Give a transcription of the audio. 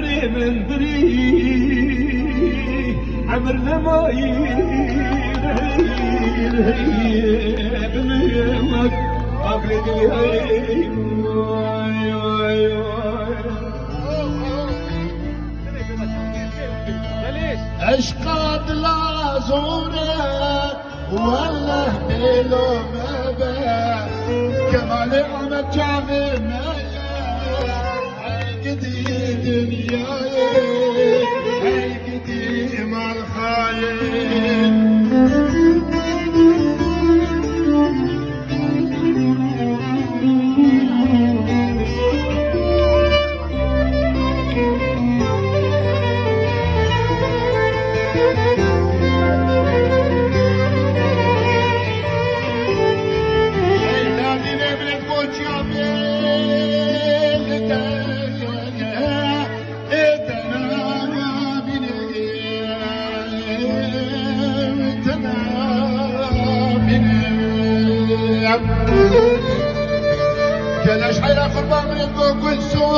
عمري من دري عمرنا ما بنيمك أفرد لي اشقاد لا زوره والله بلو مبا كمال عمد جامعنا عقدي دنياي عقدي مع الخاين كلاش حيرة قربان من كل سوء